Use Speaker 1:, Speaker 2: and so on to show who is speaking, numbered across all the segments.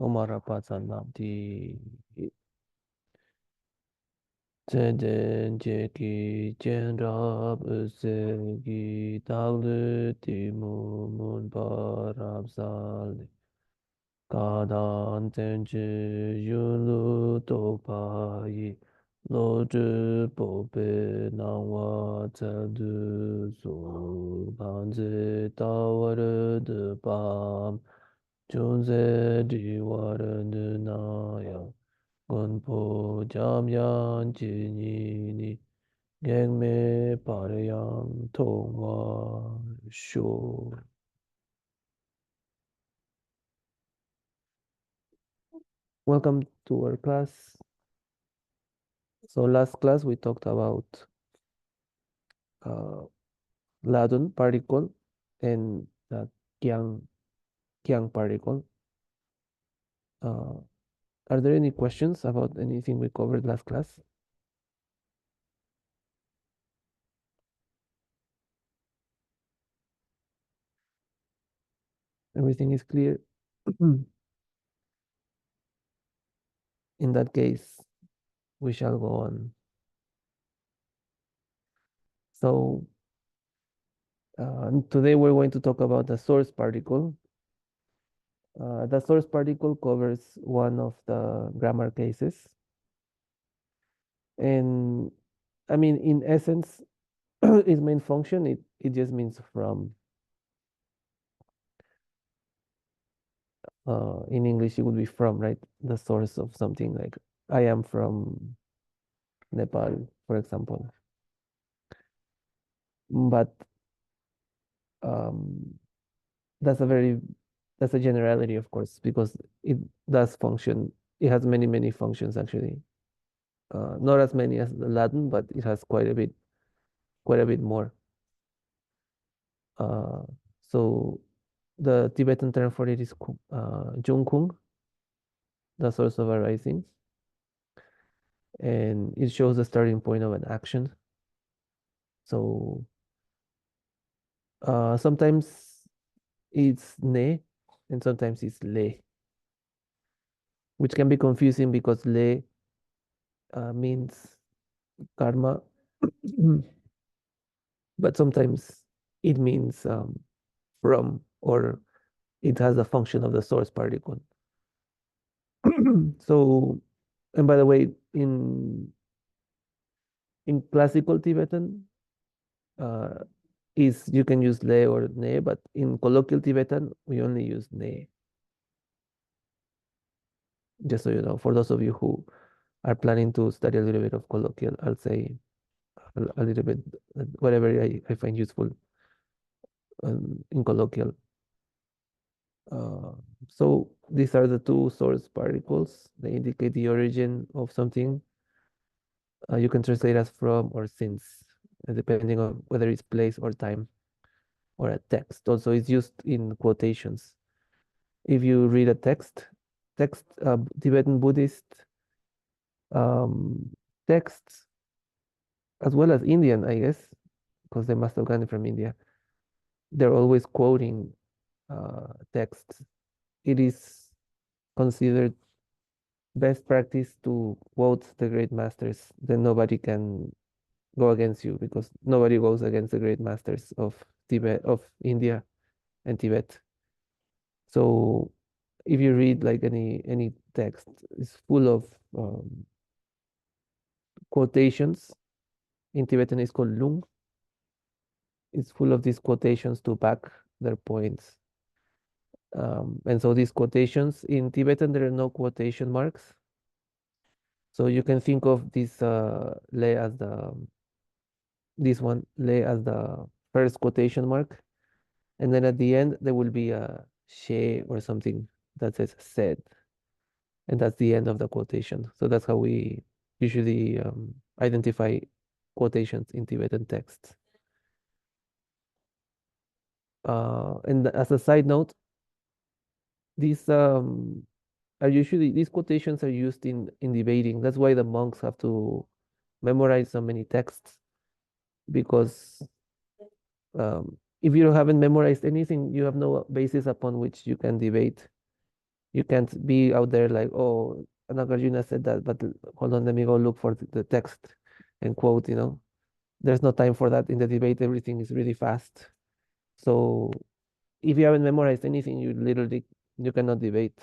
Speaker 1: Omara Patsanamti. Zenden Jeki Jenrab Usegi Daglu Timu Mun Barab Sali. Kadan Tenchi Yunlu Topayi. Loju Bobe Nangwa Tadu Su Banzi Tawara De Bam. Junze Diwara De Naya. Gunpo Jamyan Jinyi Gengme Parayang Tongwa Sho. Welcome to our class. So last class we talked about uh, Ladun particle and the Kyang Kyang particle. Uh, are there any questions about anything we covered last class? Everything is clear. In that case, we shall go on. So today we're going to talk about the source particle. The source particle covers one of the grammar cases. And I mean, in essence, its main function, it just means from. In English, it would be from, right? The source of something like I am from Nepal, for example. But um, that's a very that's a generality, of course, because it does function. It has many, many functions actually. Not as many as the Latin, but it has quite a bit more. Uh, so the Tibetan term for it is Jungkung, the source of arising, and it shows the starting point of an action. So sometimes it's ne, and sometimes it's le, which can be confusing because le means karma, but sometimes it means from, or it has the function of the source particle. So, and by the way, in classical Tibetan, uh, is you can use le or ne, but in colloquial Tibetan, we only use ne. Just so you know, for those of you who are planning to study a little bit of colloquial, I'll say a little bit whatever I find useful in colloquial. Uh, so these are the two source particles. They indicate the origin of something. You can translate as from or since, depending on whether it's place or time or a text. Also, it's used in quotations. If you read a Tibetan Buddhist um, texts, as well as Indian, I guess, because they must have gotten it from India. They're always quoting texts. It is considered best practice to quote the great masters. Then nobody can go against you because nobody goes against the great masters of Tibet, of India and Tibet. So if you read like any text, it's full of quotations. In Tibetan, it's called lung. It's full of these quotations to back their points. And so these quotations in Tibetan, there are no quotation marks. So you can think of this le as the this one le as the first quotation mark, and then at the end there will be a she or something that says said, and that's the end of the quotation. So that's how we usually identify quotations in Tibetan texts. And as a side note, these are usually these quotations are used in debating. That's why the monks have to memorize so many texts because if you haven't memorized anything, you have no basis upon which you can debate. You can't be out there like, oh, Nagarjuna said that, but hold on, let me go look for the text and quote, you know. There's no time for that in the debate. Everything is really fast. So if you haven't memorized anything, you cannot debate.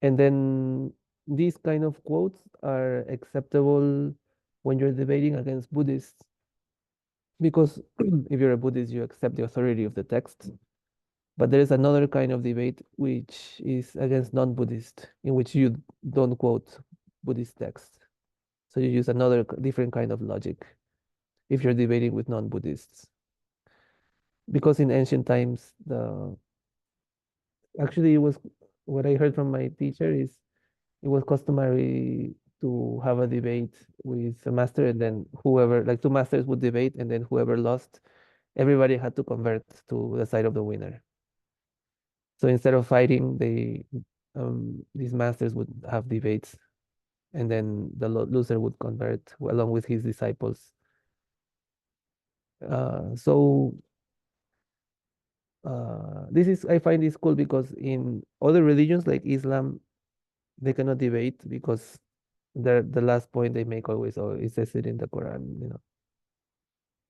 Speaker 1: And then these kind of quotes are acceptable when you're debating against Buddhists because if you're a Buddhist, you accept the authority of the text. But there is another kind of debate which is against non-Buddhist, in which you don't quote Buddhist texts. So you use another different kind of logic if you're debating with non-Buddhists. Because in ancient times, the actually it was what I heard from my teacher is it was customary to have a debate with a master and then whoever like two masters would debate and then whoever lost, everybody had to convert to the side of the winner. So instead of fighting, these masters would have debates, and then the loser would convert along with his disciples. So this is I find this cool because in other religions like Islam, they cannot debate because the last point they make always, oh, it says it in the Quran, you know,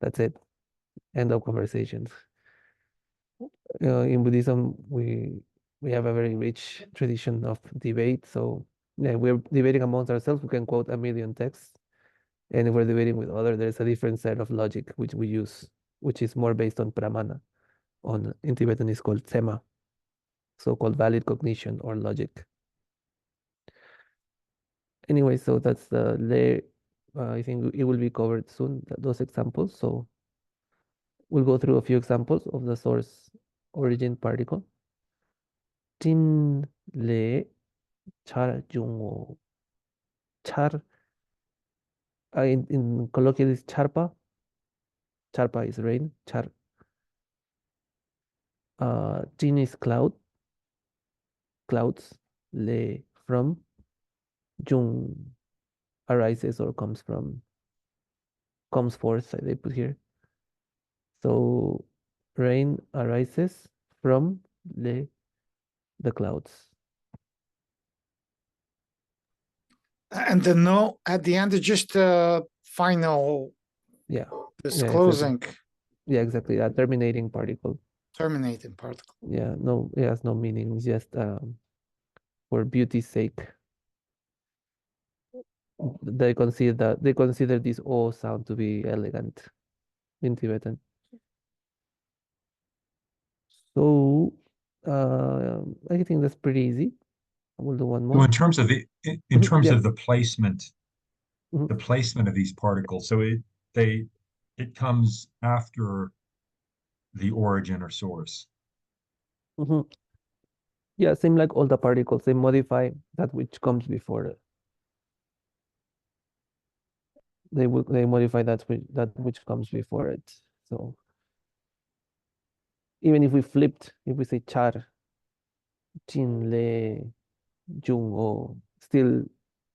Speaker 1: that's it, end of conversations. In Buddhism, we have a very rich tradition of debate. So yeah, we're debating amongst ourselves. We can quote a million texts, and if we're debating with other, there's a different set of logic which we use, which is more based on pramana. On in Tibetan, is called sema, so-called valid cognition or logic. Anyway, so that's the layer. I think it will be covered soon, those examples. So we'll go through a few examples of the source origin particle. Tin le char jungo. Char, in colloquial is charpa. Charpa is rain. Char, tin is cloud. Clouds. Le from. Jung arises or comes forth. They put here. So rain arises from the clouds.
Speaker 2: And the no at the end is just a final
Speaker 1: Yeah.
Speaker 2: disclosing,
Speaker 1: Yeah, exactly. A terminating particle.
Speaker 2: terminating particle.
Speaker 1: Yeah, no, it has no meaning. It's just for beauty's sake. They consider this O sound to be elegant in Tibetan. So I think that's pretty easy. We'll do one
Speaker 3: So
Speaker 1: more.
Speaker 3: in terms of
Speaker 1: Yeah.
Speaker 3: the
Speaker 1: Mhm.
Speaker 3: of these particles, so it comes after the origin or source.
Speaker 1: Mhm. Yeah, same like all the particles, they modify that which comes before it. They modify that which comes before it. So even if we say char, chin, le, jung, o, still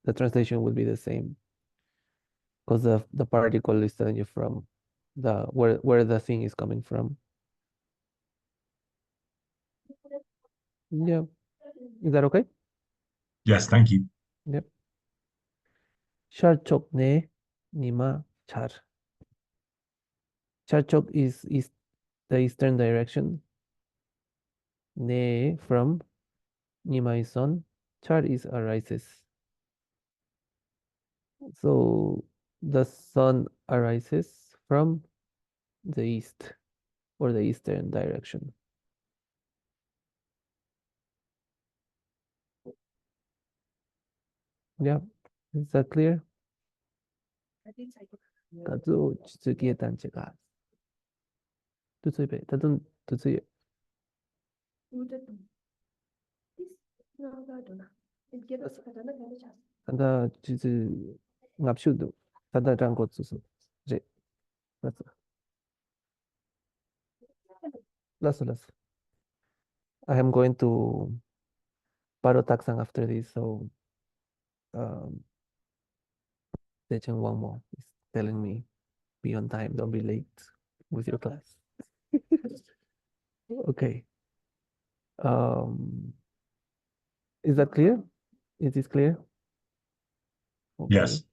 Speaker 1: the translation will be the same. because the particle is telling you from where the thing is coming from. Yeah. Is that okay?
Speaker 3: Yes, thank you.
Speaker 1: Yep. Sharchok ne nima char. Sharchok is the eastern direction. Ne from, nima is sun, char is arises. So the sun arises from the east or the eastern direction. Yeah, is that clear? 가조 주기에 단체가 두수배 다든 두수 단다 주즈 ngapshudu 단다 장고 주수 제 라스 라스 I am going to Parotaksang after this, so um Dechen Wangmo is telling me be on time, don't be late with your class. Okay. Is that clear? Is this clear? Okay.
Speaker 3: Yes.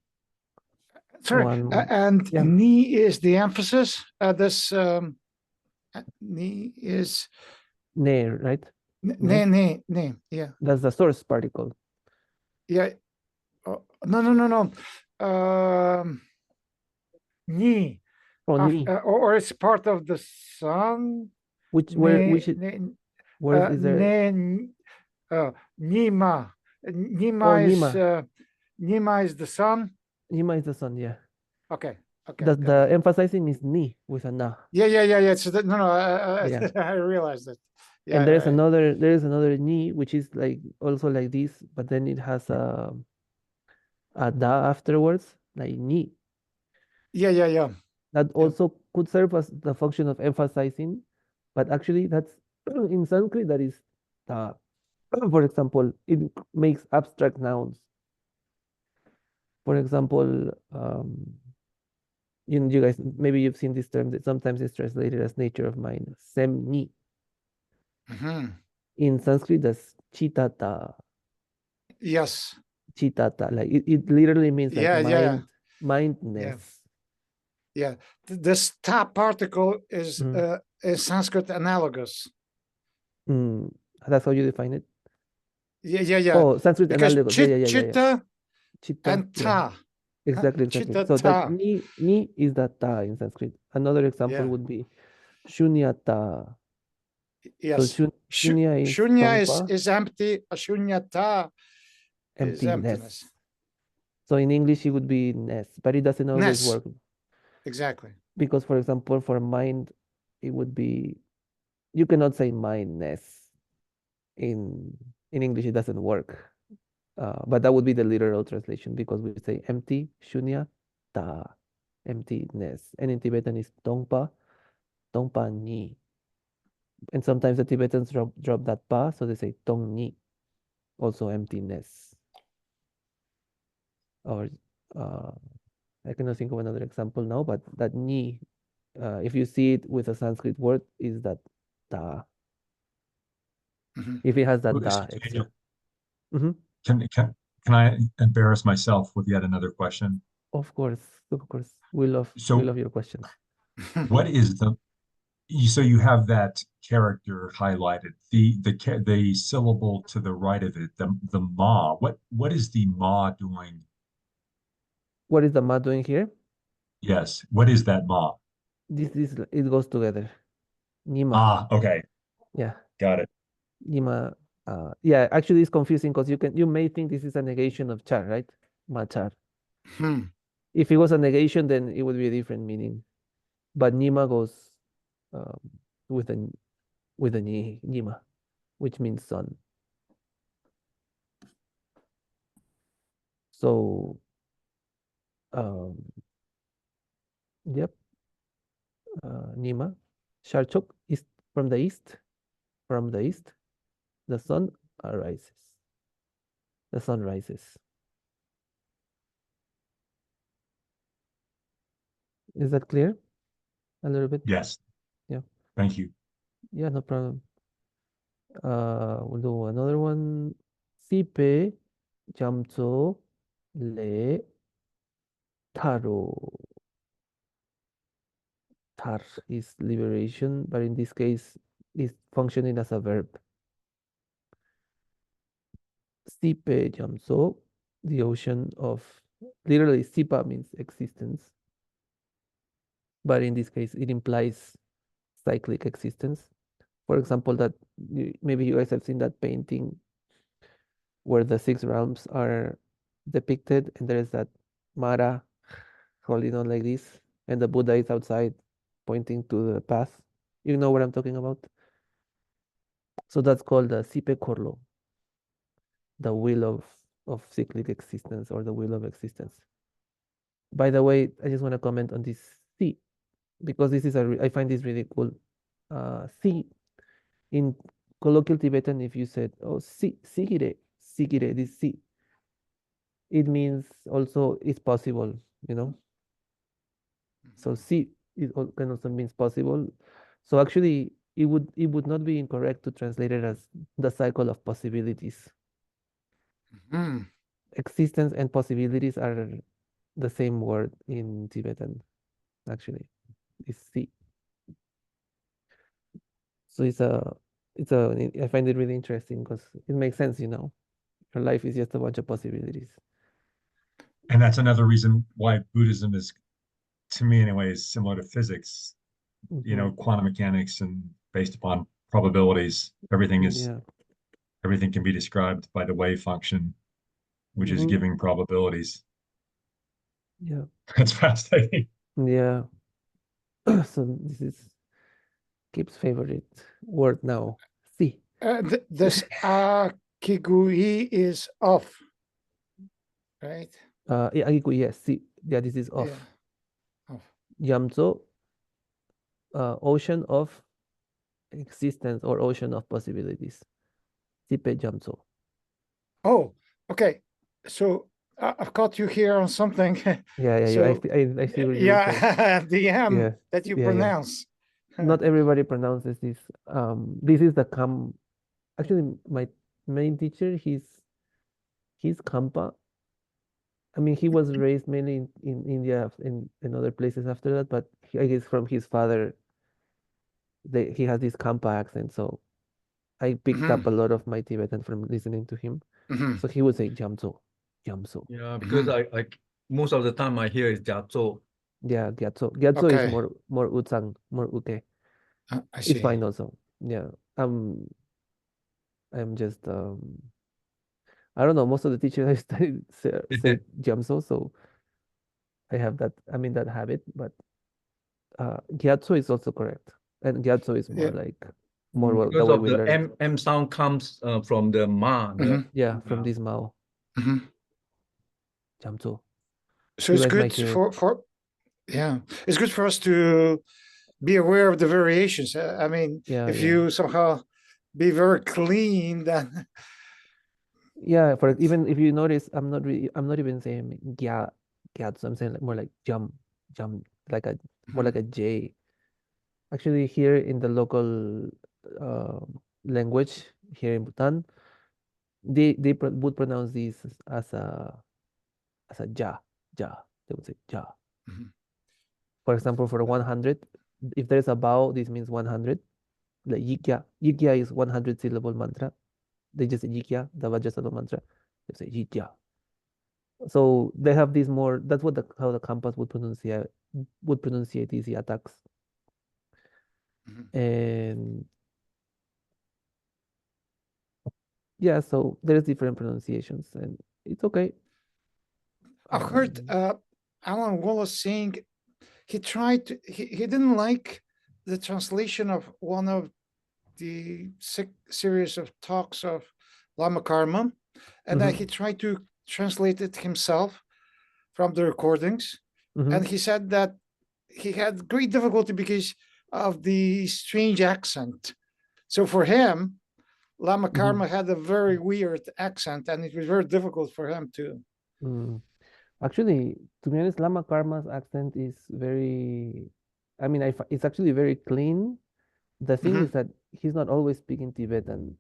Speaker 2: Sorry,
Speaker 1: One,
Speaker 2: and
Speaker 1: yeah.
Speaker 2: ni is the emphasis. Ni is
Speaker 1: Ne, right?
Speaker 2: ne. Yeah,
Speaker 1: That's the source particle.
Speaker 2: yeah. Oh, no. Ni.
Speaker 1: Oh, ni.
Speaker 2: Or it's part of the sun.
Speaker 1: Which
Speaker 2: Ne,
Speaker 1: where is there?
Speaker 2: Nima.
Speaker 1: Oh,
Speaker 2: Nima is the sun.
Speaker 1: Nima is the sun, yeah.
Speaker 2: Okay.
Speaker 1: The emphasizing is ni with a na.
Speaker 2: Yeah. So
Speaker 1: Yeah.
Speaker 2: I realized that. Yeah,
Speaker 1: And there's another ni which is like also like this, but then it has a da afterwards, like ni.
Speaker 2: Yeah.
Speaker 1: That also could serve as the function of emphasizing, but actually that's in Sanskrit that is ta. For example, it makes abstract nouns. For example, you guys, maybe you've seen this term that sometimes it's translated as nature of mind, semni. In Sanskrit, that's chitata.
Speaker 2: Yes.
Speaker 1: Chitata, like it literally means like
Speaker 2: Yeah.
Speaker 1: mindness.
Speaker 2: Yeah. This ta particle is Sanskrit analogous.
Speaker 1: That's how you define it?
Speaker 2: Yeah.
Speaker 1: Oh, Sanskrit
Speaker 2: Because
Speaker 1: analogous. Yeah.
Speaker 2: chitta
Speaker 1: Chitta,
Speaker 2: and ta.
Speaker 1: Exactly.
Speaker 2: Chitta
Speaker 1: So
Speaker 2: ta.
Speaker 1: that ni is that ta in Sanskrit. Another example would be shunyata.
Speaker 2: Yes.
Speaker 1: So shunya is tongpa,
Speaker 2: is empty. Shunyata is emptiness.
Speaker 1: So in English it would be ness, but it doesn't always work.
Speaker 2: Exactly.
Speaker 1: Because for example, for mind, it would be, you cannot say mindness. In English, it doesn't work. But that would be the literal translation because we say empty, shunya, ta, emptiness. And in Tibetan is tongpa ni. And sometimes the Tibetans drop that pa, so they say tong ni, also emptiness. Or I cannot think of another example now, but that ni, if you see it with a Sanskrit word, is that ta. If it has that da extra.
Speaker 3: Can I embarrass myself with yet another question?
Speaker 1: Of course. We love your questions.
Speaker 3: What is so you have that character highlighted, the syllable to the right of it, the ma. What is the ma doing?
Speaker 1: What is the ma doing here?
Speaker 3: Yes. What is that ma?
Speaker 1: It goes together. Nima.
Speaker 3: Ah, okay.
Speaker 1: Yeah.
Speaker 3: Got it.
Speaker 1: Nima. Yeah, actually it's confusing because you may think this is a negation of char, right? Machar. If it was a negation, then it would be a different meaning. But Nima goes with a Nima, which means sun. So yep. Nima. Sharchok is from the east. From the east, the sun arises. The sun rises. Is that clear? A little bit?
Speaker 3: Yes.
Speaker 1: Yeah.
Speaker 3: Thank you.
Speaker 1: Yeah, no problem. We'll do another one. Sipe jamso le taro. Tar is liberation, but in this case, is functioning as a verb. Sipe jamso, the ocean of, literally, sipa means existence, but in this case, it implies cyclic existence. For example, that maybe you guys have seen that painting where the six realms are depicted, and there is that Mara holding on like this, and the Buddha is outside pointing to the path. You know what I'm talking about? So that's called the Sipe Korlo, the wheel of cyclic existence or the wheel of existence. By the way, I just want to comment on this si, because this is I find this really cool. Si in colloquial Tibetan, if you said, oh, si, sigire, sigire, this si, it means also it's possible, you know. So si it can also means possible. So actually, it would not be incorrect to translate it as the cycle of possibilities.
Speaker 2: Mhm.
Speaker 1: Existence and possibilities are the same word in Tibetan, actually. It's si. So I find it really interesting because it makes sense, you know. Your life is just a bunch of possibilities.
Speaker 3: And that's another reason why Buddhism is, to me anyway, is similar to physics,
Speaker 1: Mhm.
Speaker 3: quantum mechanics and based upon probabilities.
Speaker 1: Yeah.
Speaker 3: Everything can be described by the wave function, which is
Speaker 1: Mhm.
Speaker 3: giving probabilities.
Speaker 1: Yeah.
Speaker 3: That's fascinating.
Speaker 1: Yeah. So this is Kip's favorite word now. Si.
Speaker 2: This kigui is off, right?
Speaker 1: Yeah, yes, si. Yeah, this is
Speaker 2: Yeah.
Speaker 1: off.
Speaker 2: Off.
Speaker 1: Yamzo, ocean of existence or ocean of possibilities. Sipe Jamzo.
Speaker 2: Oh, okay. So I've caught you here on something.
Speaker 1: Yeah, yeah,
Speaker 2: So
Speaker 1: I see what you were saying.
Speaker 2: yeah, the M
Speaker 1: Yeah,
Speaker 2: that you
Speaker 1: yeah, yeah.
Speaker 2: pronounce.
Speaker 1: Not everybody pronounces this. This is the Kam. Actually, my main teacher, he's Kampa. I mean, he was raised mainly in India in other places after that, but I guess from his father, he has this Kampa accent. So I picked up
Speaker 2: Mhm,
Speaker 1: a lot of my Tibetan from listening to him.
Speaker 2: mhm,
Speaker 1: So he would say Jamso, Jamso.
Speaker 4: Yeah, because I most of the time I hear is Jiazuo.
Speaker 1: Yeah, Gyatso. Gyatso is
Speaker 2: Okay,
Speaker 1: more Utsang, more Uke.
Speaker 2: I
Speaker 1: It's
Speaker 2: see.
Speaker 1: fine also. Yeah. I'm just I don't know, most of the teachers I studied said Jamso, so I have that, I mean, that habit, but Gyatso is also correct. And Gyatso is more
Speaker 2: Yeah.
Speaker 1: like the
Speaker 4: Because
Speaker 1: way
Speaker 4: of
Speaker 1: we
Speaker 4: the
Speaker 1: learn it.
Speaker 4: M sound comes from the ma.
Speaker 2: Mhm,
Speaker 1: Yeah, from this Mao.
Speaker 2: mhm.
Speaker 1: Jamso.
Speaker 2: So
Speaker 1: You
Speaker 2: it's
Speaker 1: guys
Speaker 2: good
Speaker 1: might hear it.
Speaker 2: yeah, it's good for us to be aware of the variations. I mean,
Speaker 1: Yeah,
Speaker 2: if
Speaker 1: yeah.
Speaker 2: you somehow be very clean, then
Speaker 1: Yeah, for even if you notice, I'm not even saying Gyatso. I'm saying like more like jum, like a more like
Speaker 2: Mhm,
Speaker 1: a J. Actually, here in the local uh, language here in Bhutan, they would pronounce these as a ja. They would say ja.
Speaker 2: mhm,
Speaker 1: For example, for 100, if there's a vowel, this means 100. Like yikya. Yikya is 100 syllable mantra. They just say yikya, the Vajrasattva mantra. They say yikya. So they have this more. That's what how the Kampas would pronunciate these attacks.
Speaker 2: mhm.
Speaker 1: And yeah, so there's different pronunciations, and it's okay.
Speaker 2: I've heard Alan Wallace saying he didn't like the translation of one of the series of talks of Lama Karma, and that
Speaker 1: Mhm,
Speaker 2: he tried to translate it himself from the recordings.
Speaker 1: mhm,
Speaker 2: And he said that he had great difficulty because of the strange accent. So for him, Lama
Speaker 1: mhm,
Speaker 2: Karma had a very weird accent, and it was very difficult for him to.
Speaker 1: mm. Actually, to be honest, Lama Karma's accent is very, I mean, it's actually very clean. The thing is
Speaker 2: Mhm.
Speaker 1: that he's not always speaking Tibetan.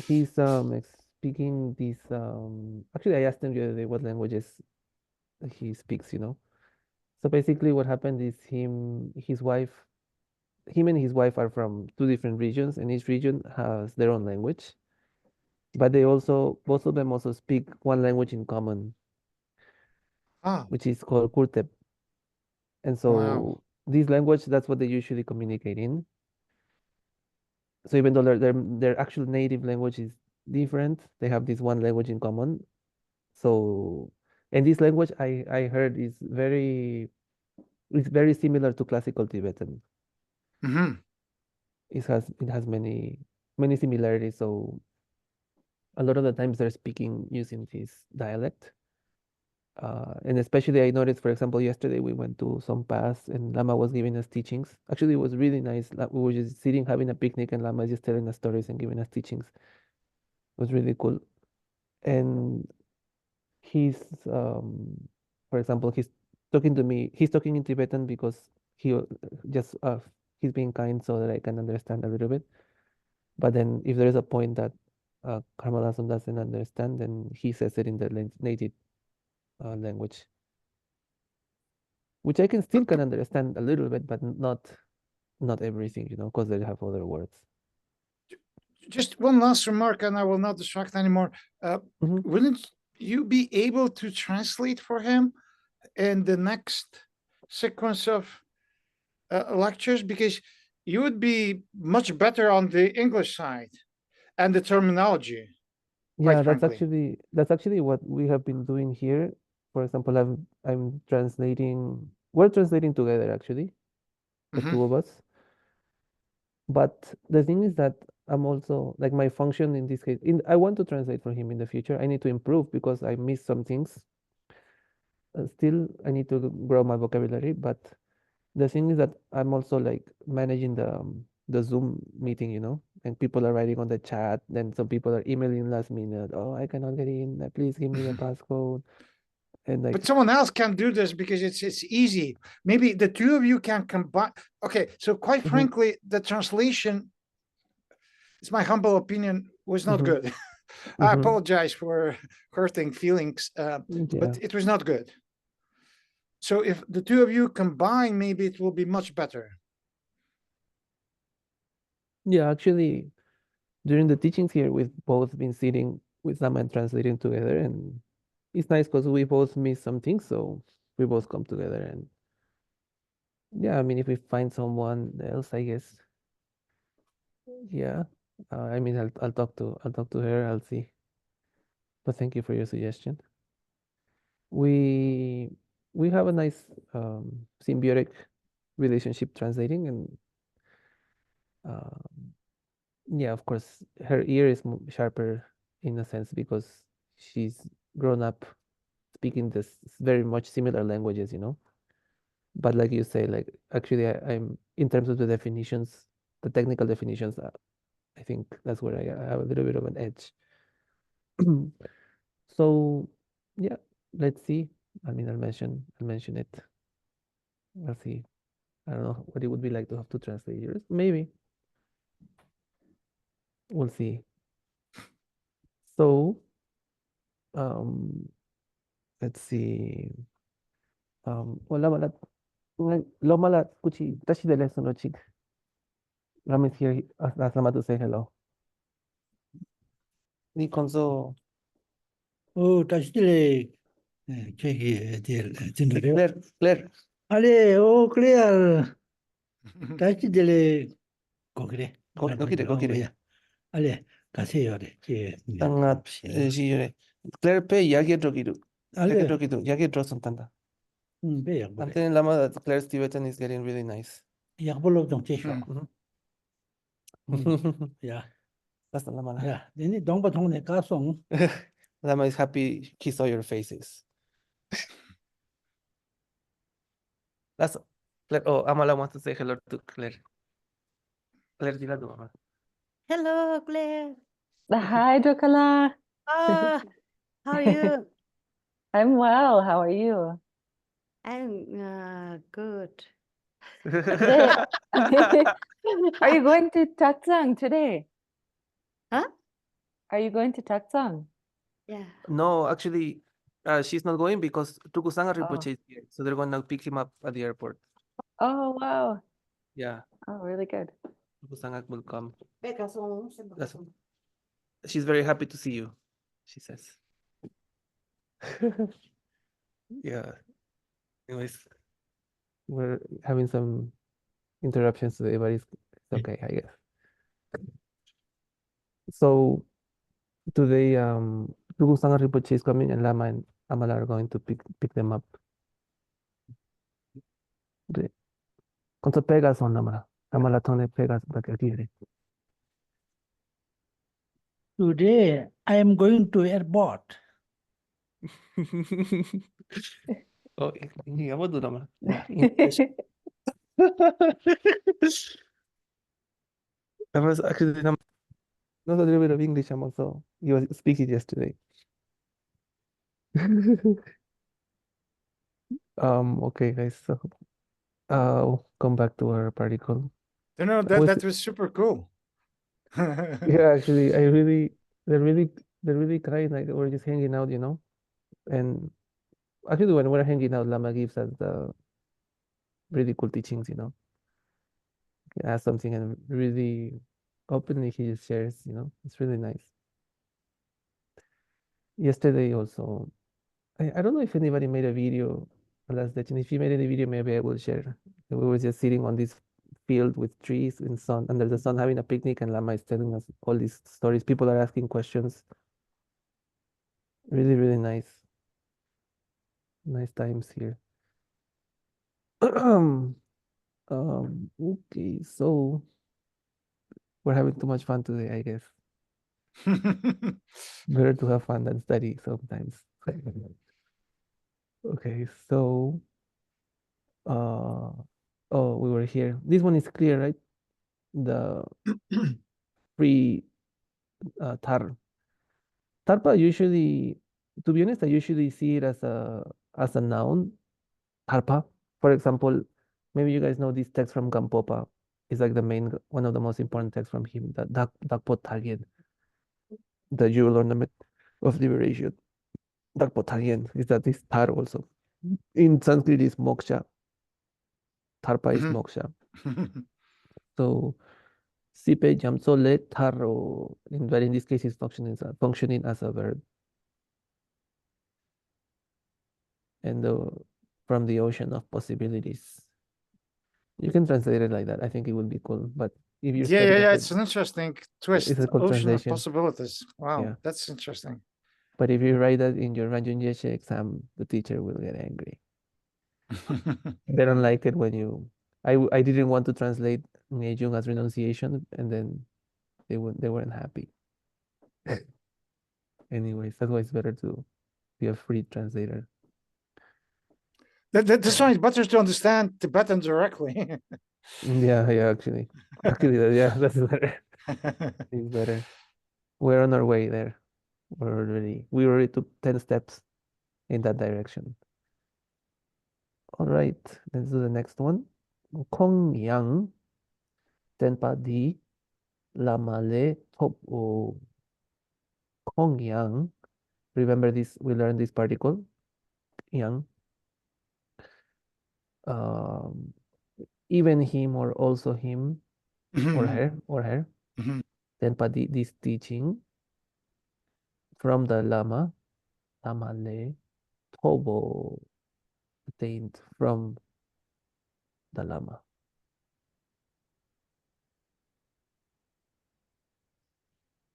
Speaker 1: He's speaking these actually I asked him the other day what languages he speaks, you know. So basically what happened is him and his wife are from two different regions, and each region has their own language. But they also both of them also speak one language in common,
Speaker 2: Ah,
Speaker 1: which is called Kurtep. And
Speaker 2: wow.
Speaker 1: so this language, that's what they usually communicate in. So even though their actual native language is different, they have this one language in common. So, and this language I heard is it's very similar to classical Tibetan.
Speaker 2: Mhm.
Speaker 1: It has many similarities. So a lot of the times they're speaking using this dialect. And especially I noticed, for example, yesterday we went to some pass and Lama was giving us teachings. Actually, it was really nice. We were just sitting having a picnic and Lama is just telling us stories and giving us teachings. It was really cool. And he's, for example, he's talking in Tibetan because he just he's being kind so that I can understand a little bit. But then if there is a point that Karmalasam doesn't understand, then he says it in the native language, which I can still can understand a little bit, but not everything, you know, because they have other words.
Speaker 2: Just one last remark, and I will not distract anymore.
Speaker 1: Mhm.
Speaker 2: Wouldn't you be able to translate for him in the next sequence of lectures? Because you would be much better on the English side and the terminology, quite
Speaker 1: Yeah,
Speaker 2: frankly.
Speaker 1: that's actually what we have been doing here. For example, we're translating together actually, the
Speaker 2: Mhm.
Speaker 1: two of us. But the thing is that I'm also like my function in this case, I want to translate for him in the future. I need to improve because I miss some things. Still, I need to grow my vocabulary, but the thing is that I'm also like managing the Zoom meeting, you know, and people are writing on the chat. Then some people are emailing last minute. Oh, I cannot get in. Please give me the passcode. And like,
Speaker 2: But someone else can do this because it's easy. Maybe the two of you can combine. Okay, so quite
Speaker 1: mhm,
Speaker 2: frankly, the translation, it's my humble opinion, was not
Speaker 1: mhm,
Speaker 2: good. I
Speaker 1: mhm,
Speaker 2: apologize for hurting feelings,
Speaker 1: yeah,
Speaker 2: but it was not good. So if the two of you combine, maybe it will be much better.
Speaker 1: yeah. Actually, during the teachings here, we've both been sitting with them and translating together, and it's nice because we both miss some things, so we both come together. And yeah, I mean, if we find someone else, I guess, yeah. I mean, I'll talk to her. I'll see. But thank you for your suggestion. We we have a nice symbiotic relationship translating, and uh, yeah, of course, her ear is sharper in a sense because she's grown up speaking this very much similar languages, you know. But like you say, like actually, I'm in terms of the definitions, the technical definitions. I think that's where I have a little bit of an edge. So yeah, let's see. I mean, I'll mention it. I'll see. I don't know what it would be like to have to translate yours. Maybe we'll see. So um, let's see. Wala malat lo malat kuchi tashi de lesson chik. Ram is here. Ask Lama to say hello. Ni konso
Speaker 5: 다시 들래. 저기 진짜요?
Speaker 1: Claire.
Speaker 5: 알레, 클레어. 다시 들래. 그래.
Speaker 1: Go kire.
Speaker 5: 야. 알레, 가세요.
Speaker 1: Tangat si Claire pe yagi drogidu. Yagi
Speaker 5: 알레,
Speaker 1: drogidu. Yagi drosun tanda.
Speaker 5: 배야
Speaker 1: I'm
Speaker 5: 그래.
Speaker 1: telling Lama that Claire's Tibetan is getting really nice.
Speaker 5: 약불로 좀 제셔. 야,
Speaker 1: That's the Lama.
Speaker 5: 야, 너네 동바 동네 가송.
Speaker 1: Lama is happy he saw your faces. That's Claire. Oh, Amala wants to say hello to Claire. Claire, dila to Mama.
Speaker 6: Hello, Claire.
Speaker 7: Hi, Dracula.
Speaker 6: Ah, how are you? I'm well. How are you?
Speaker 7: I'm good.
Speaker 6: Today, are you going to Tatsang today?
Speaker 7: Huh?
Speaker 6: Are you going to Tatsang?
Speaker 7: Yeah.
Speaker 1: No, actually, she's not going because Tukusanga
Speaker 6: Oh.
Speaker 1: Rinpoche is here, so they're gonna pick him up at the airport.
Speaker 6: Oh, wow.
Speaker 1: Yeah,
Speaker 6: Oh, really good.
Speaker 1: Tukusanga will come.
Speaker 7: That's
Speaker 1: That's she's very happy to see you, she says. Yeah. Anyways, we're having some interruptions today, but it's okay, I guess. So today, Tukusanga Rinpoche is coming, and Lama and Amala are going to pick them up. 네. Conto Pegaso Namara. Amala Tone Pegas Bagari.
Speaker 5: Today, I am going to airport.
Speaker 1: Oh, yeah, what do Namara? I was actually not a little bit of English. I'm also you was speaking yesterday. Okay, guys. So, come back to our particle.
Speaker 2: No, that was super cool.
Speaker 1: Yeah, actually, they're really kind. Like we're just hanging out, And actually, when we're hanging out, Lama gives us the really cool teachings, He asks something and really openly he just shares, It's really nice. Yesterday also, I don't know if anybody made a video last day, and if you made any video, maybe I will share. We were just sitting on this field with trees in sun, under the sun, having a picnic, and Lama is telling us all these stories. People are asking questions. Really, really nice. Nice times here. Okay, so we're having too much fun today, I guess. Better to have fun than study sometimes. Okay, so oh, we were here. This one is clear, right? The free tar. Tarpa usually, to be honest, I usually see it as a noun. Tarpa, for example, maybe you guys know this text from Gampopa. It's like one of the most important texts from him, the Dakpo Targen, the jewel ornament of liberation. Dakpo Targen is that this tar also. In Sanskrit is moksha. Tarpa is
Speaker 2: Mhm.
Speaker 1: moksha. So sipe jamso le taro, but in this case it's functioning as a verb. And from the ocean of possibilities. You can translate it like that. I think it would be cool. But if you're studying
Speaker 2: Yeah.
Speaker 1: at
Speaker 2: It's an interesting twist.
Speaker 1: it's a cool
Speaker 2: Ocean of
Speaker 1: translation.
Speaker 2: possibilities. Wow,
Speaker 1: Yeah.
Speaker 2: that's interesting.
Speaker 1: But if you write that in your Ranjun Yeshe exam, the teacher will get angry. They don't like it when you. I didn't want to translate Ngejung as renunciation, and then they weren't happy. Anyways, that's why it's better to be a free translator.
Speaker 2: That's why it's better to understand Tibetan directly.
Speaker 1: Yeah, actually, that's better. It's better. We're on our way there. We already took 10 steps in that direction. All right, let's do the next one. Kong Yang Tenpa Di Lamale Top O. Kong Yang. Remember this, we learned this particle. Yang. Even him or also him or her.
Speaker 2: Mhm.
Speaker 1: Tenpa Di, this teaching from the Lama. Lamale Tobo. Attained from the Lama.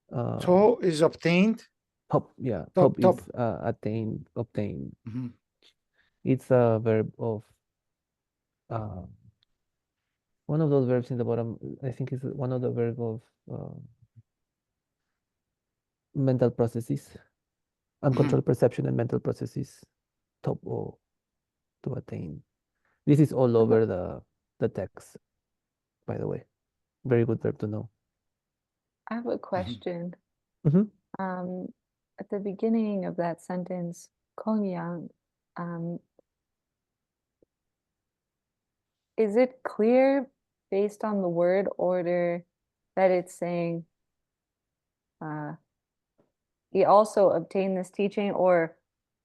Speaker 2: To is obtained.
Speaker 1: Top, yeah,
Speaker 2: Top,
Speaker 1: top is obtained.
Speaker 2: Mhm.
Speaker 1: It's a verb of one of those verbs in the bottom. I think is one of the verb of mental processes, uncontrolled perception and mental processes. Top O to attain. This is all over the text, by the way. Very good verb to know.
Speaker 6: I have a question.
Speaker 1: Mhm.
Speaker 6: At the beginning of that sentence, Kongyang, is it clear based on the word order that it's saying he also obtained this teaching, or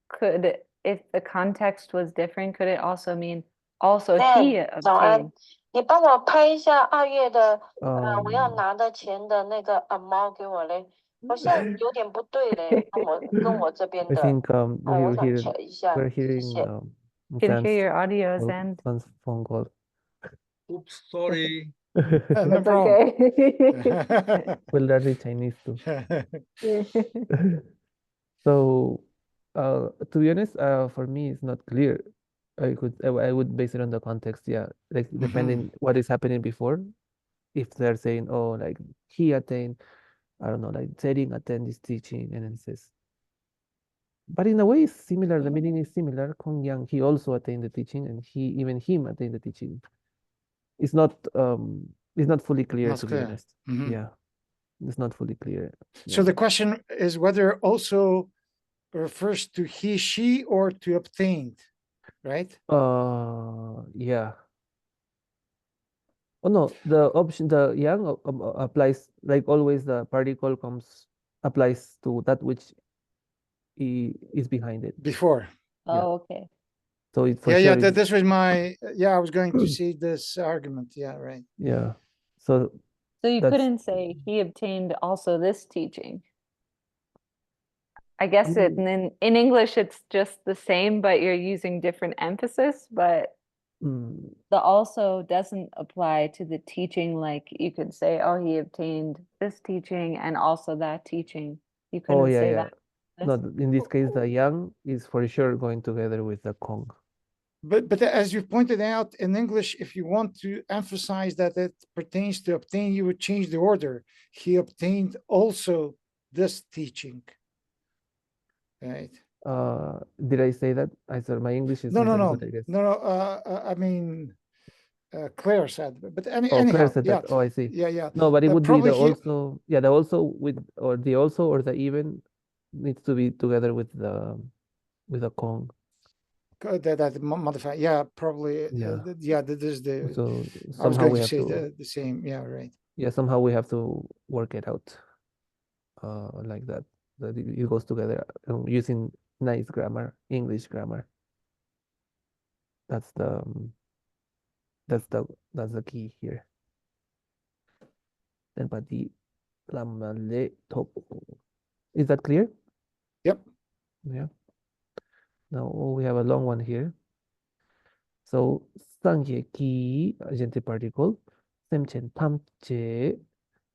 Speaker 6: could, if the context was different, could it also mean also he
Speaker 8: 早安，
Speaker 6: obtained?
Speaker 8: 你帮我拍一下2月的，我要
Speaker 1: Um,
Speaker 8: 拿的钱的那个amount 给我嘞，好像有点不对嘞，跟我这边
Speaker 1: I
Speaker 8: 的，
Speaker 1: think
Speaker 8: 我
Speaker 1: we're
Speaker 8: 想
Speaker 1: here
Speaker 8: check 一下，
Speaker 1: we're
Speaker 8: 谢
Speaker 1: hearing
Speaker 8: 谢。
Speaker 6: Can
Speaker 1: Sam's
Speaker 6: hear your audio,
Speaker 1: call,
Speaker 6: Zand.
Speaker 1: Sam's phone call.
Speaker 4: Oops, sorry.
Speaker 2: No
Speaker 6: That's
Speaker 2: problem.
Speaker 6: okay.
Speaker 1: We'll learn the Chinese too. So, to be honest, for me, it's not clear. I would base it on the context, yeah. Like depending what is happening before. If they're saying, oh, like he attained, I don't know, like Tsering attained this teaching, and then it says, but in a way, it's similar. The meaning is similar. Kong Yang, he also attained the teaching, and even him attained the teaching. It's not fully clear,
Speaker 2: Not
Speaker 1: to be
Speaker 2: clear.
Speaker 1: honest.
Speaker 2: Mhm.
Speaker 1: Yeah, it's not fully clear.
Speaker 2: So
Speaker 1: Yeah.
Speaker 2: the question is whether also refers to he, she, or to obtained, right?
Speaker 1: Yeah. Oh no, the option, the yang applies, like always. The particle applies to that which is behind it.
Speaker 2: Before.
Speaker 1: Yeah.
Speaker 6: Oh, okay.
Speaker 1: So it for
Speaker 2: Yeah,
Speaker 1: sure.
Speaker 2: yeah. This was my. Yeah, I was going to see this argument. Yeah, right.
Speaker 1: Yeah. So
Speaker 6: So you
Speaker 1: that's
Speaker 6: couldn't say he obtained also this teaching. I guess it in English it's just the same, but you're using different emphasis, but
Speaker 1: mm,
Speaker 6: the also doesn't apply to the teaching. Like you could say, oh, he obtained this teaching and also that teaching. You
Speaker 1: oh
Speaker 6: couldn't
Speaker 1: yeah,
Speaker 6: say
Speaker 1: yeah.
Speaker 6: that.
Speaker 1: No, in this case, the yang is for sure going together with the kong.
Speaker 2: But as you pointed out in English, if you want to emphasize that it pertains to obtain, you would change the order. He obtained also this teaching. Right.
Speaker 1: Did I say that? I said my English is
Speaker 2: No,
Speaker 1: not
Speaker 2: no,
Speaker 1: that
Speaker 2: no,
Speaker 1: good, I guess.
Speaker 2: no, no. I mean, Claire said, but
Speaker 1: Oh, Claire
Speaker 2: anyhow,
Speaker 1: said
Speaker 2: yeah,
Speaker 1: that. Oh, I see.
Speaker 2: yeah, yeah.
Speaker 1: No, but it would be
Speaker 2: Probably
Speaker 1: the
Speaker 2: he,
Speaker 1: also, yeah, the also with, or the also or the even needs to be together with the kong.
Speaker 2: that modify. Yeah, probably.
Speaker 1: Yeah.
Speaker 2: Yeah, that is the.
Speaker 1: So
Speaker 2: I was
Speaker 1: somehow
Speaker 2: going
Speaker 1: we
Speaker 2: to
Speaker 1: have
Speaker 2: say
Speaker 1: to,
Speaker 2: the same. Yeah, right.
Speaker 1: yeah, somehow we have to work it out, like that. That it goes together using nice grammar, English grammar. That's the that's the key here. Then pati lamale top. Is that clear?
Speaker 2: Yep.
Speaker 1: Yeah. Now we have a long one here. So sangye ki agente particle semchen tamche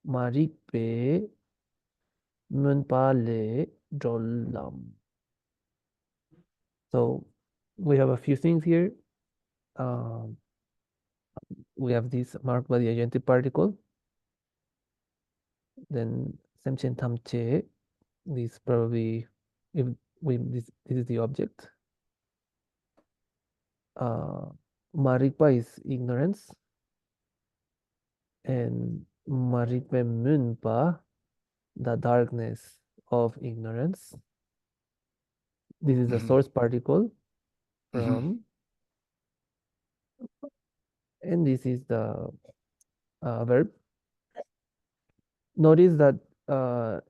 Speaker 1: maripe munpale drollam. So we have a few things here. We have this marked by the agentive particle. Then semchen tamche. This probably, if this is the object. Maripa is ignorance, and maripe munpa, the darkness of ignorance. This is the
Speaker 2: Mhm.
Speaker 1: source particle
Speaker 2: Mhm.
Speaker 1: from, and this is the verb. Notice that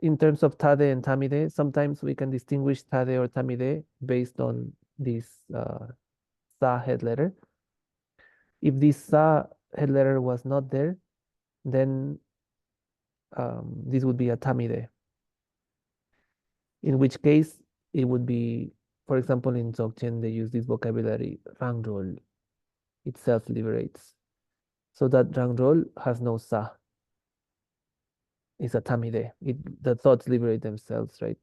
Speaker 1: in terms of tade and tamide, sometimes we can distinguish tade or tamide based on this sa head letter. If this sa head letter was not there, then this would be a tamide. In which case it would be, for example, in Dzogchen, they use this vocabulary, rangrol. It self-liberates. So that rangrol has no sa. It's a tamide. The thoughts liberate themselves, right?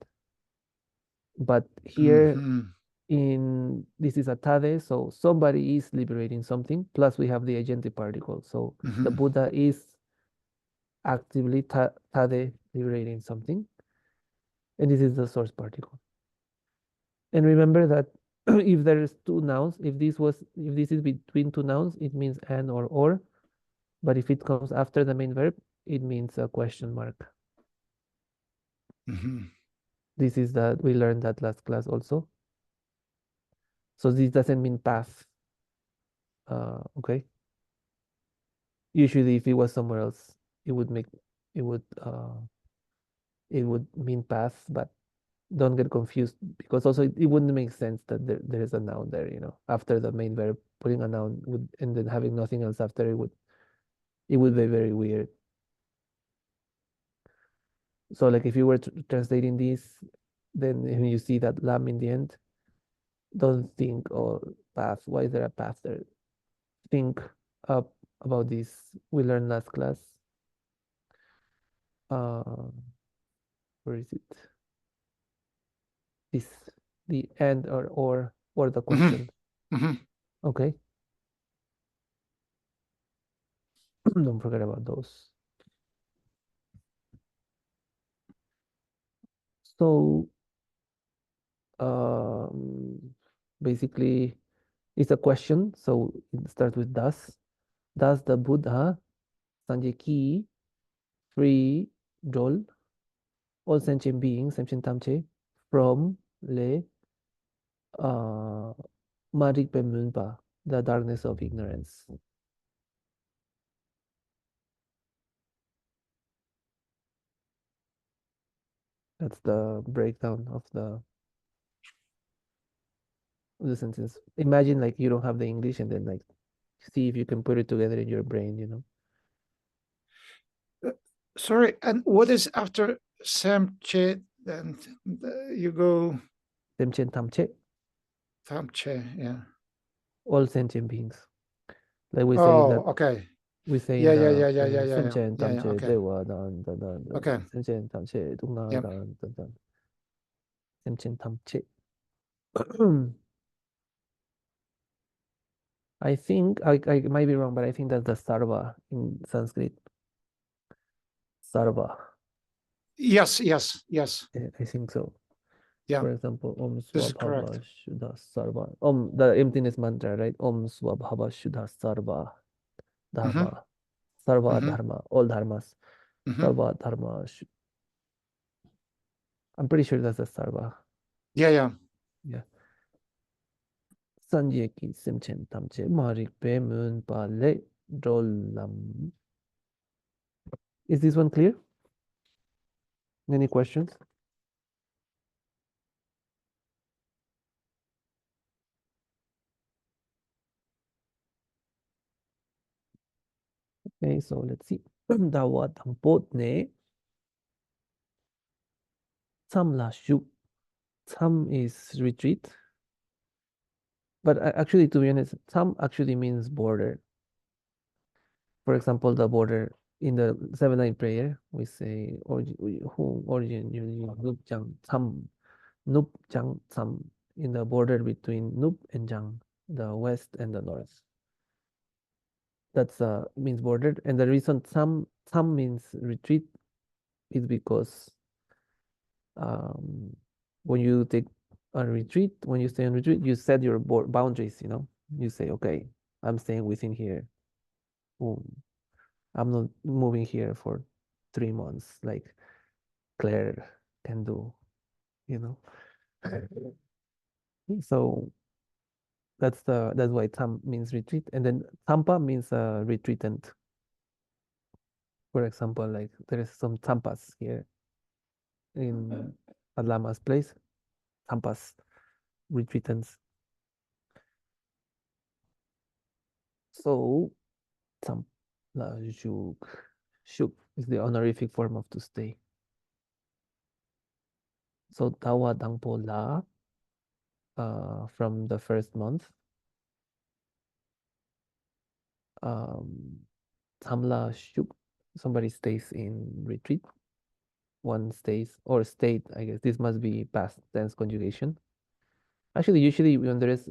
Speaker 1: But here
Speaker 2: Mhm.
Speaker 1: this is a tade, so somebody is liberating something, plus we have the agentive particle. So the
Speaker 2: Mhm.
Speaker 1: Buddha is actively tade liberating something, and this is the source particle. And remember that if there's two nouns, if this is between two nouns, it means and or. But if it comes after the main verb, it means a question mark.
Speaker 2: Mhm.
Speaker 1: This is that we learned that last class also. So this doesn't mean path. Okay. Usually, if it was somewhere else, it would make it would mean path, but don't get confused because also it wouldn't make sense that there is a noun there, you know, after the main verb, putting a noun would and then having nothing else after it would be very weird. So like if you were translating this, then when you see that lam in the end, don't think, oh, path, why is there a path there? Think up about this. We learned last class. Where is it? This, the and or the question.
Speaker 2: Mhm.
Speaker 1: Okay. Don't forget about those. So basically it's a question. So it starts with does. Does the Buddha Sanjaki free Jol all sentient beings, sentient tamche, from le Marik Pemunpa, the darkness of ignorance. That's the breakdown of the sentence. Imagine like you don't have the English and then like see if you can put it together in your brain, you know.
Speaker 2: Sorry, and what is after Samche? Then you go
Speaker 1: Sentient tamche,
Speaker 2: Tamche, yeah.
Speaker 1: all sentient beings. Like we say that
Speaker 2: Oh, okay.
Speaker 1: we say
Speaker 2: Yeah,
Speaker 1: in
Speaker 2: yeah,
Speaker 1: the
Speaker 2: yeah, yeah, yeah,
Speaker 1: prayer,
Speaker 2: yeah, yeah.
Speaker 1: Sentient
Speaker 2: Yeah, yeah,
Speaker 1: tamche
Speaker 2: okay.
Speaker 1: dewa dan dan dan dan,
Speaker 2: Okay.
Speaker 1: sentient tamche dungna
Speaker 2: Yep.
Speaker 1: dan dan dan, sentient tamche. I think I might be wrong, but I think that's the sarva in Sanskrit. Sarva.
Speaker 2: Yes, yes, yes.
Speaker 1: I think so.
Speaker 2: Yeah,
Speaker 1: For example, Om
Speaker 2: this is
Speaker 1: Swabhava
Speaker 2: correct.
Speaker 1: Shuddha Sarva. Om, the emptiness mantra, right? Om Swabhava Shuddha Sarva Dharma. Sarva
Speaker 2: Mhm.
Speaker 1: Dharma. All dharmas.
Speaker 2: Mhm.
Speaker 1: Sarva Dharma. I'm pretty sure that's the Sarva.
Speaker 2: Yeah, yeah.
Speaker 1: Yeah. Sanje ki simchen tamche marik pe mun pa le drolam. Is this one clear? Any questions? Okay, so let's see. Dawa tampot ne samla shu. Sam is retreat. But actually, to be honest, sam actually means border. For example, the border in the 7-9 prayer, we say who origin nup jang sam, nup jang sam, in the border between nup and jang, the west and the north. That's means border, and the reason sam means retreat is because when you take a retreat, when you stay on retreat, you set your boundaries. You know, you say, okay, I'm staying within here. Boom. I'm not moving here for 3 months like Claire can do, you know. So that's why tam means retreat, and then tampa means retreatant. For example, like there is some tampas here in a lama's place, tampas, retreatants. So tam la shuk is the honorific form of to stay. So tawa dangpo la from the first month. Tamla shuk, somebody stays in retreat. One stays or stayed, I guess. This must be past tense conjugation. Actually, usually when there is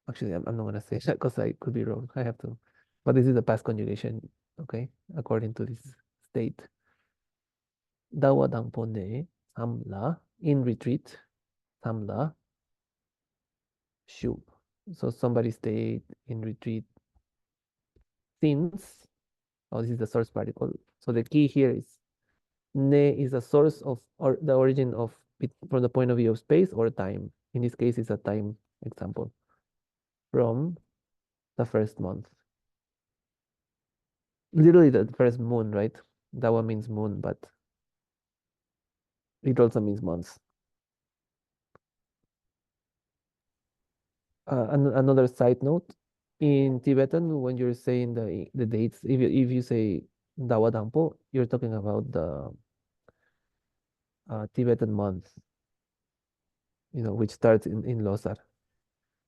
Speaker 1: actually I'm not gonna say that because I could be wrong. I have to. But this is the past conjugation, okay, according to this state. Dawa dangponde, tamla, in retreat, tamla, shub. So somebody stayed in retreat since, oh, this is the source particle. So the key here is ne is a source of or the origin of from the point of view of space or time. In this case, it's a time example. From the first month. Literally the first moon, right? That one means moon, but it also means months. Another side note, in Tibetan, when you're saying the dates, if you say Dawa Dampo, you're talking about the Tibetan month, which starts in Losar.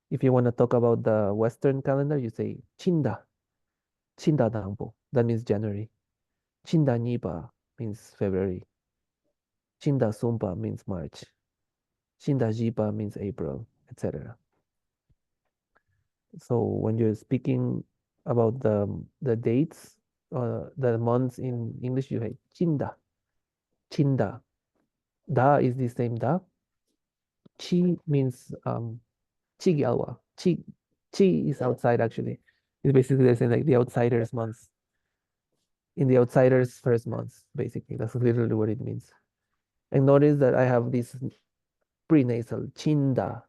Speaker 1: If you want to talk about the Western calendar, you say Chinda Dampo. That means January. Chinda Nipa means February. Chinda Sumpa means March. Chinda Jipa means April, etc. So when you're speaking about the dates, the months in English, you say Chinda. Chinda. Da is the same da. Chi means Chigyalwa. Chi is outside actually. It's basically the same like the outsiders months. In the outsiders first months, basically. That's literally what it means. And notice that I have this prenasal, chinda.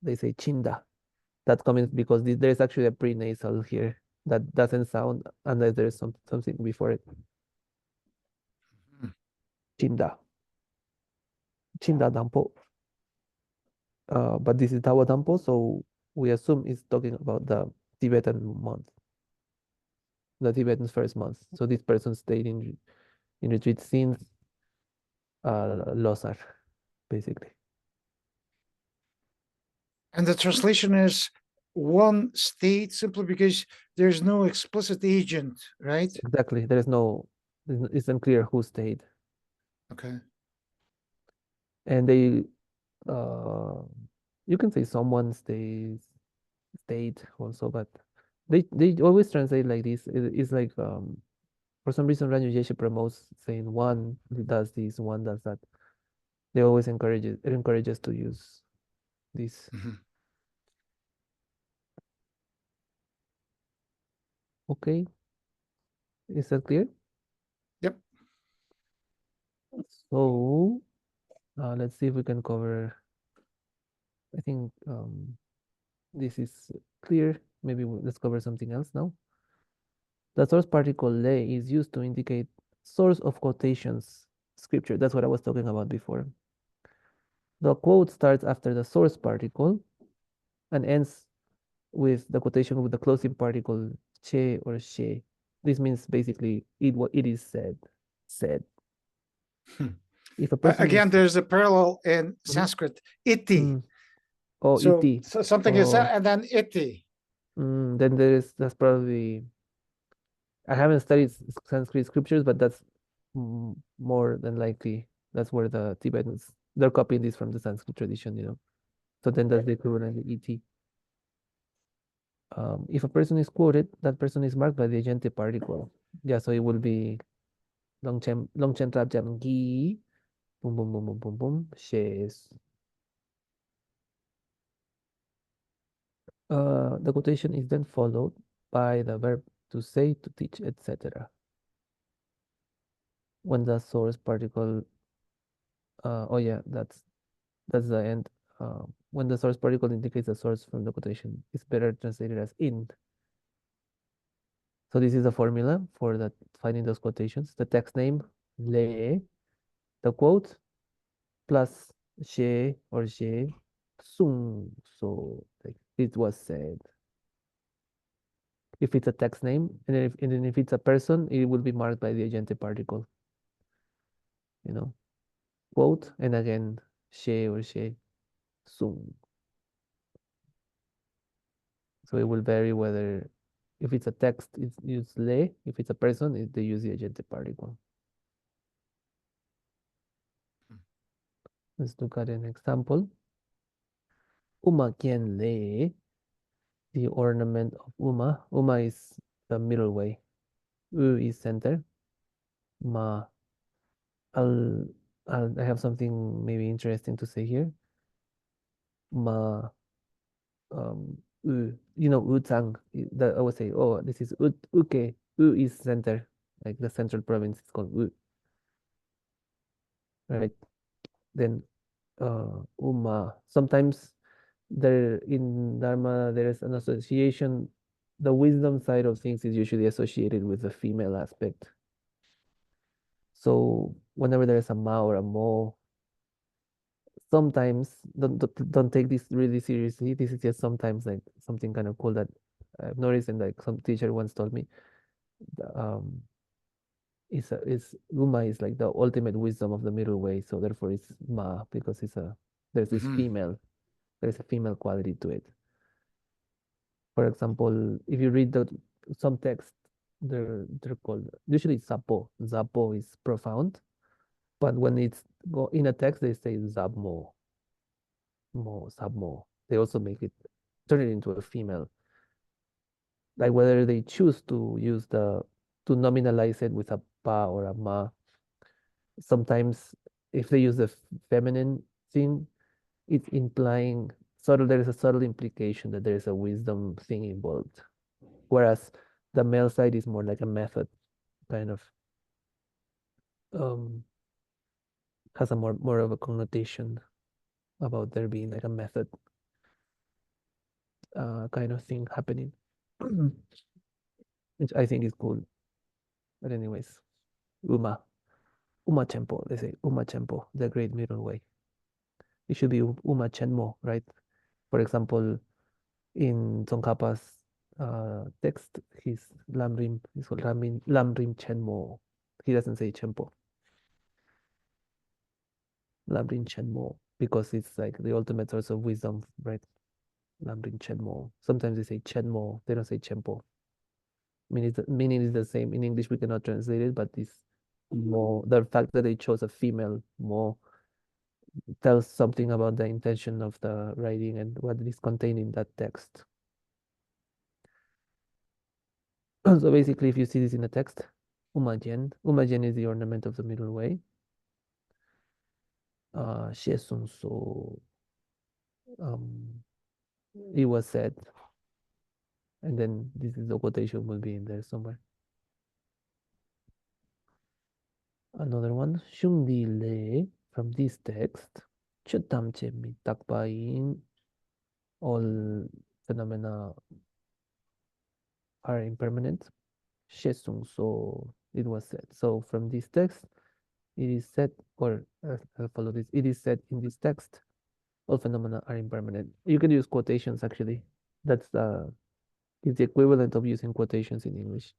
Speaker 1: They say chinda. That's coming because there's actually a prenasal here that doesn't sound unless there's something before it. Chinda. Chinda dampo. But this is Tawa dampo, so we assume it's talking about the Tibetan month. The Tibetan's first month. So this person stayed in retreat since Losar, basically.
Speaker 2: And the translation is one state simply because there's no explicit agent, right?
Speaker 1: Exactly. It's unclear who stayed.
Speaker 2: Okay.
Speaker 1: And they, you can say someone stayed also, but they always translate like this. It's like, for some reason, Ranyu Yeshe promotes saying one does this, one does that. They always encourage us to use this.
Speaker 2: Mhm.
Speaker 1: Okay. Is that clear?
Speaker 2: Yep.
Speaker 1: So, let's see if we can cover. I think this is clear. Maybe let's cover something else now. The source particle le is used to indicate source of quotations, scripture. That's what I was talking about before. The quote starts after the source particle and ends with the quotation with the closing particle che or she. This means basically what it is said. Said. If a person
Speaker 2: Again,
Speaker 1: is
Speaker 2: there's a parallel in Sanskrit, iti.
Speaker 1: Mm. Oh,
Speaker 2: So,
Speaker 1: iti.
Speaker 2: so something is
Speaker 1: Oh.
Speaker 2: that, and then iti.
Speaker 1: Then that's probably, I haven't studied Sanskrit scriptures, but that's more than likely that's where the Tibetans, they're copying this from the Sanskrit tradition. So then that's the equivalent of ET. If a person is quoted, that person is marked by the agente particle. Yeah, so it will be Longchen Trap Jam Gi, boom, boom, boom, boom, boom, boom, Shes. The quotation is then followed by the verb to say, to teach, etc. When the source particle, oh yeah, that's the end. When the source particle indicates the source from the quotation, it's better translated as in. So this is a formula for finding those quotations. The text name, le, the quote, plus she or she, sung. So like it was said. If it's a text name, and then if it's a person, it will be marked by the agente particle. Quote, and again, she or she, sung. So it will vary whether, if it's a text, it's used le. If it's a person, they use the agente particle. Let's look at an example. Uma quien le, the ornament of Uma. Uma is the middle way. U is center. Ma. I have something maybe interesting to say here. Ma. U. Uzang. I would say, oh, this is Uke. U is center. Like the central province is called U. Right. Then Uma. Sometimes there in Dharma, there is an association. The wisdom side of things is usually associated with the female aspect. So whenever there is a ma or a mo, sometimes don't take this really seriously. This is just sometimes like something kind of cool that I've noticed, and like some teacher once told me. Um, is Uma is like the ultimate wisdom of the middle way, so therefore it's Ma because there's this
Speaker 2: Mhm.
Speaker 1: there's a female quality to it. For example, if you read some text, they're called usually Zapo. Zapo is profound, but when it's go in a text, they say Zabmo, Mo, Zabmo. They also make it turn it into a female. Like whether they choose to use to nominalize it with a pa or a ma. Sometimes if they use the feminine thing, it's implying there is a subtle implication that there is a wisdom thing involved. Whereas the male side is more like a method, kind of um has a more of a connotation about there being like a method kind of thing happening. Which I think is cool. But anyways, Uma. Uma Chenpo, they say Uma Chenpo, the great middle way. It should be Uma Chenmo, right? For example, in Tsongkhapa's text, he's called Lamrim Chenmo. He doesn't say Chenpo. Lamrim Chenmo, because it's like the ultimate source of wisdom, right? Lamrim Chenmo. Sometimes they say Chenmo, they don't say Chenpo. Meaning is the same. In English, we cannot translate it, but this more the fact that they chose a female more tells something about the intention of the writing and what is contained in that text. So basically, if you see this in the text, Umajen is the ornament of the middle way. Shesun so it was said, and then this is the quotation will be in there somewhere. Another one, Shungdi Le from this text, Chutam Chemi Takpain, all phenomena are impermanent. Shesung so it was said. So from this text, it is said, or I'll follow this, it is said in this text, all phenomena are impermanent. You can use quotations actually. That's it's the equivalent of using quotations in English.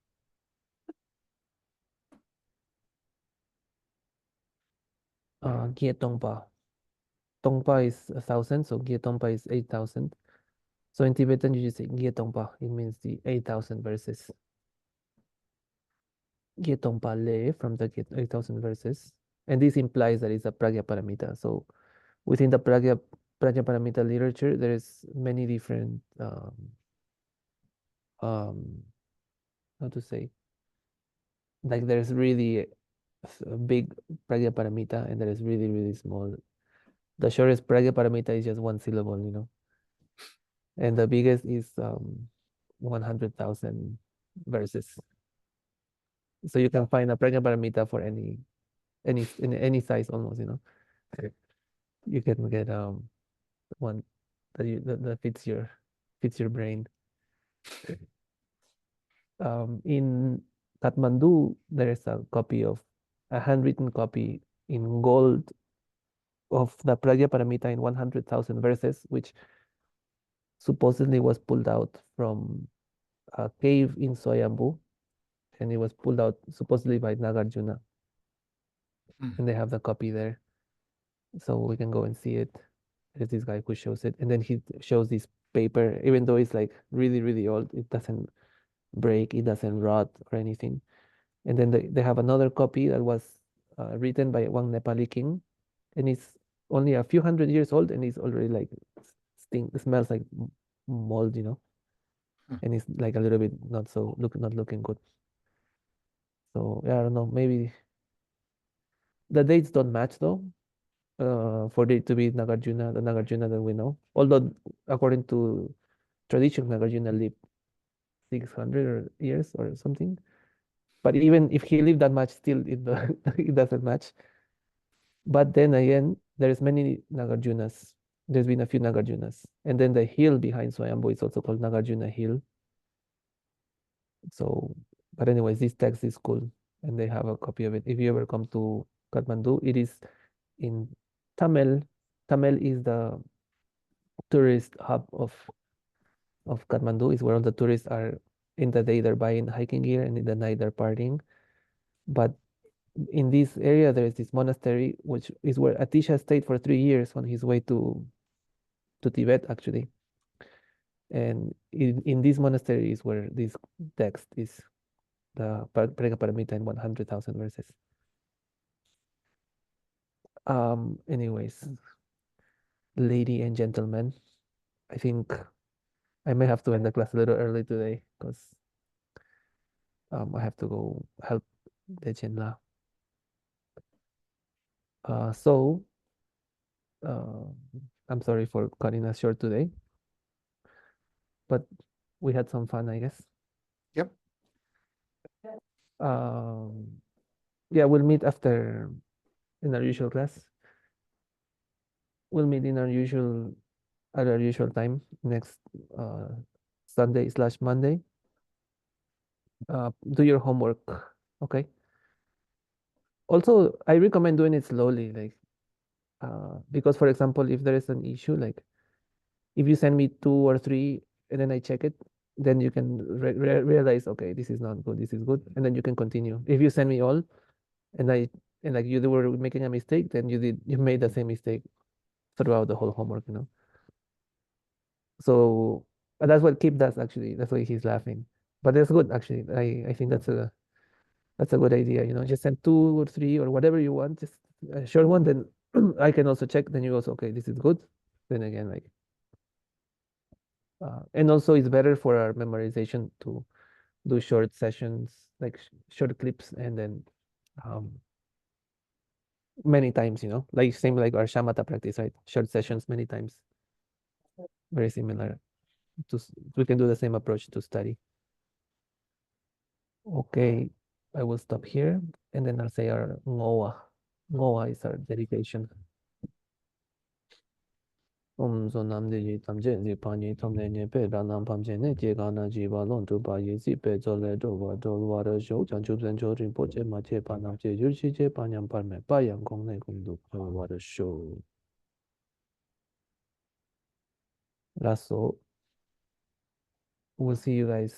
Speaker 1: Gie Tongpa. Tongpa is 1,000, so Gie Tongpa is 8,000. So in Tibetan, you just say Gie Tongpa. It means the 8,000 verses. Gie Tongpa Le from the 8,000 verses. And this implies that it's a Pragya Paramita. So within the Pragya Paramita literature, there is many different how to say, like there's really a big Pragya Paramita and there is really, really small. The shortest Pragya Paramita is just one syllable, and the biggest is 100,000 verses. So you can find a Pragya Paramita for in any size almost, You can get one that fits your brain. In Kathmandu, there is a handwritten copy in gold of the Pragya Paramita in 100,000 verses, which supposedly was pulled out from a cave in Soyambu, and it was pulled out supposedly by Nagarjuna. And they have the copy there, so we can go and see it. There's this guy who shows it, and then he shows this paper, even though it's like really, really old, it doesn't break, it doesn't rot or anything. And then they have another copy that was written by one Nepali king, and it's only a few hundred years old, and it's already like it smells like mold, and it's like a little bit not looking good. So yeah, I don't know, maybe the dates don't match though. For it to be the Nagarjuna that we know. Although according to tradition, Nagarjuna lived 600 years or something. But even if he lived that much, still it doesn't match. But then again, there's many Nagarjunas There's been a few Nagarjunas. And then the hill behind Swayambhu is also called Nagarjuna Hill. So, but anyways, this text is cool, and they have a copy of it. If you ever come to Kathmandu, it is in Tamil. Tamil is the tourist hub of Kathmandu. Is where all the tourists are in the day they're buying hiking gear, and in the night they're partying. But in this area, there is this monastery, which is where Atisha stayed for 3 years on his way to Tibet, actually. And in this monastery is where this text is, the Prega in 100,000 verses. Anyways, lady and gentlemen, I think I may have to end the class a little early today because I have to go help the Chinla. So I'm sorry for cutting us short today, but we had some fun, I guess.
Speaker 2: Yep.
Speaker 1: Yeah, we'll meet after in our usual class. We'll meet in our usual at our usual time next Sunday/Monday. Do your homework, okay? Also, I recommend doing it slowly, like because, for example, if there is an issue, like if you send me 2 or 3 and then I check it, then you can realize, okay, this is not good, this is good, and then you can continue. If you send me all, and like you were making a mistake, then you made the same mistake throughout the whole homework, you know. So that's what Kip does actually. That's why he's laughing. But that's good actually. I think that's a good idea. You know, just send 2 or 3 or whatever you want. Just a short one. Then I can also check. Then you also, okay, this is good. Then again, like, and also it's better for our memorization to do short sessions, like short clips, and then many times. You know, like same like our shamatha practice, right? Short sessions many times. Very similar. We can do the same approach to study. Okay, I will stop here and then I'll say our Ngoa. Ngoa is our dedication. So nam de yi tam je ni pa ni tom ne ne pe ra nam pam je ne je ga na ji ba lon tu ba yi si pe zo le do wa de shou chan chu zen chou rin po je ma je pa nam je yu chi je pa nyam par me pa yang gong ne gong du wa de shou. That's all. We'll see you guys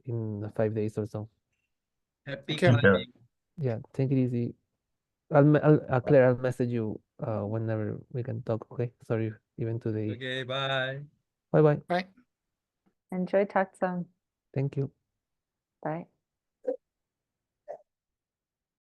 Speaker 1: in 5 days or so.
Speaker 4: Happy
Speaker 2: Okay.
Speaker 4: climbing.
Speaker 1: Yeah, take it easy. Claire, I'll message you whenever we can talk. Okay, sorry, even today.
Speaker 4: Okay, bye.
Speaker 1: Bye bye.
Speaker 2: Bye.
Speaker 6: Enjoy Tatsum.
Speaker 1: Thank you.
Speaker 6: Bye.